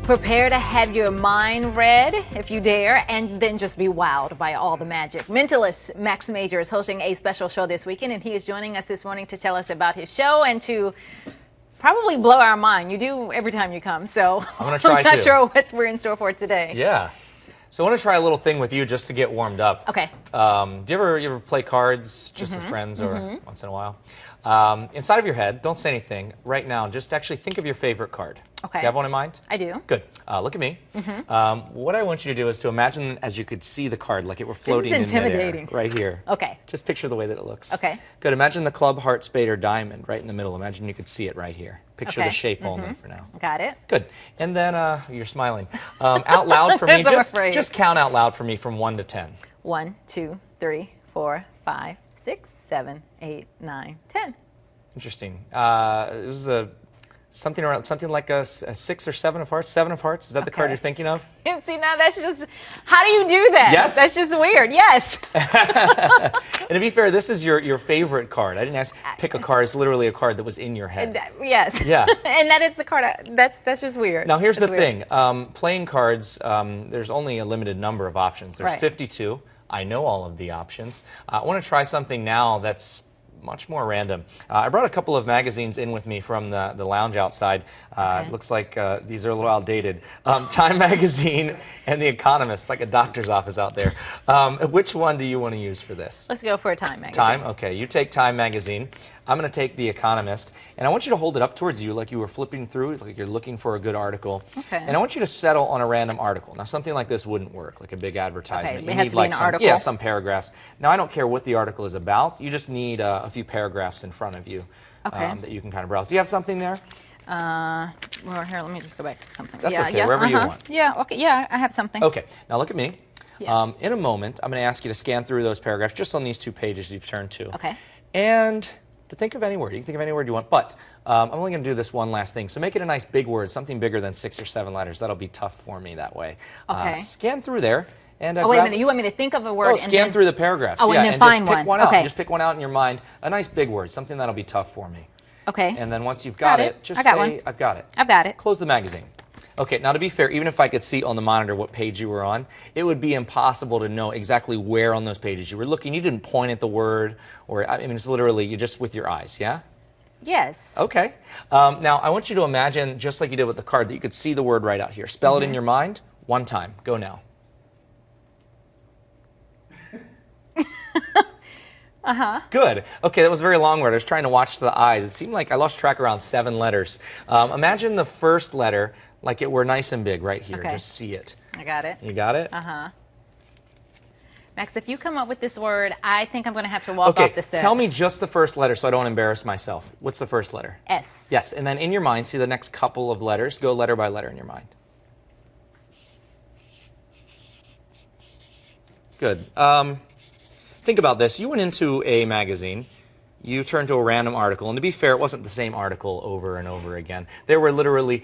Prepare to have your mind read, if you dare, and then just be wowed by all the magic. Mentalist Max Major is hosting a special show this weekend, and he is joining us this morning to tell us about his show and to probably blow our mind. You do every time you come, so I'm gonna try not to. sure what we're in store for today. Yeah. So I want to try a little thing with you just to get warmed up. Okay. Do you ever play cards just with friends or once in a while? Inside of your head, don't say anything. Right now, just actually think of your favorite card. Okay. Do you have one in mind? I do. Good. Look at me. What I want you to do is to imagine as you could see the card, like it were floating in midair, intimidating. right here. Okay. Just picture the way that it looks. Okay. Good. Imagine the club, heart, spade, or diamond right in the middle. Imagine you could see it right here. Picture Okay. the shape only for now. Got it. Good. And then you're smiling. Out loud for me, I'm afraid. just count out loud for me from 1 to 10. 1, 2, 3, 4, 5, 6, 7, 8, 9, 10. Interesting. It was something like a 6 or 7 of hearts. 7 of hearts. Is that the card Okay. you're thinking of? And see, now that's just, how do you do that? Yes? That's just weird. Yes. And to be fair, this is your favorite card. I didn't ask pick a card. It's literally a card that was in your head. Yes. Yeah. And that is the card. That's just weird. Now here's That's the weird. thing. Playing cards, there's only a limited number of options. There's Right. 52. I know all of the options. I want to try something now that's much more random. I brought a couple of magazines in with me from the lounge outside. Okay. Looks like these are a little outdated. Time Magazine and The Economist, like a doctor's office out there. Which one do you want to use for this? Let's go for a Time magazine. Time? Okay, you take Time Magazine. I'm going to take The Economist, and I want you to hold it up towards you like you were flipping through, like you're looking for a good article. Okay. And I want you to settle on a random article. Now, something like this wouldn't work, like a big advertisement. Okay, You it has need to be like an some, article? Yeah, some paragraphs. Now, I don't care what the article is about. You just need a few paragraphs in front of you Okay. that you can kind of browse. Do you have something there? Well, here, let me just go back to something. That's yeah, okay, yeah, wherever you want. Yeah, okay, yeah, I have something. Okay, now look at me. Yeah. In a moment, I'm going to ask you to scan through those paragraphs just on these 2 pages you've turned to. Okay. And to think of any word. You can think of any word you want, but I'm only going to do this one last thing. So make it a nice big word, something bigger than 6 or 7 letters. That'll be tough for me that way. Okay. Scan through there. And, Oh, wait a grab- minute. You want me to think of a word Oh, and scan then... through the paragraphs. Oh, and yeah, then and find just pick one. one out. Okay. Just pick one out in your mind. A nice big word, something that'll be tough for me. Okay. And then once you've got it, just I got say, one. I've got it. I've got it. Close the magazine. Okay, now to be fair, even if I could see on the monitor what page you were on, it would be impossible to know exactly where on those pages you were looking. You didn't point at the word, or I mean, it's literally you just with your eyes, yeah? Yes. Okay. Now, I want you to imagine, just like you did with the card, that you could see the word right out here. Spell it in your mind one time. Go now. Good. Okay, that was a very long word. I was trying to watch the eyes. It seemed like I lost track around 7 letters. Imagine the first letter like it were nice and big right here. Okay. Just see it. I got it. You got it? Max, if you come up with this word, I think I'm going to have to walk Okay, off the set. tell me just the first letter so I don't embarrass myself. What's the first letter? S. Yes, and then in your mind, see the next couple of letters. Go letter by letter in your mind. Good. Think about this. You went into a magazine. You turned to a random article. And to be fair, it wasn't the same article over and over again. There were literally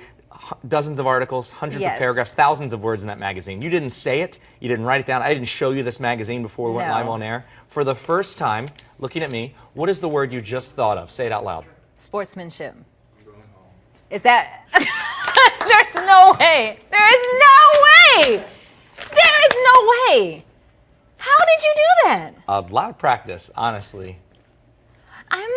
dozens of articles, hundreds of Yes. paragraphs, thousands of words in that magazine. You didn't say it. You didn't write it down. I didn't show you this magazine before we went No. live on air. For the first time, looking at me, what is the word you just thought of? Say it out loud. Sportsmanship. Is that... There's no way. There is no way. There is no way. How did you do that? A lot of practice, honestly. That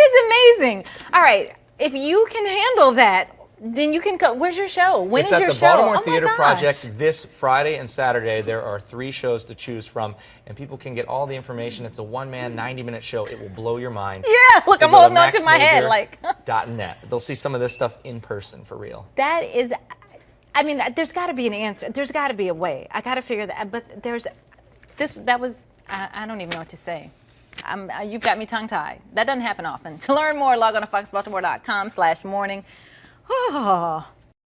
is amazing. All right. If you can handle that, then you can go. Where's your show? When It's is at your the show? Baltimore Oh my Theater gosh. Project this Friday and Saturday. There are 3 shows to choose from, and people can get all the information. It's a one-man, 90-minute show. It will blow your mind. Yeah, look, They I'm go holding on to my head like. .net. They'll see some of this stuff in person for real. That is, I mean, there's got to be an answer. There's got to be a way. I got to figure that. But there's, that was, I don't even know what to say. You've got me tongue-tied. That doesn't happen often. To learn more, log on to foxbaltimore.com/morning. Oh.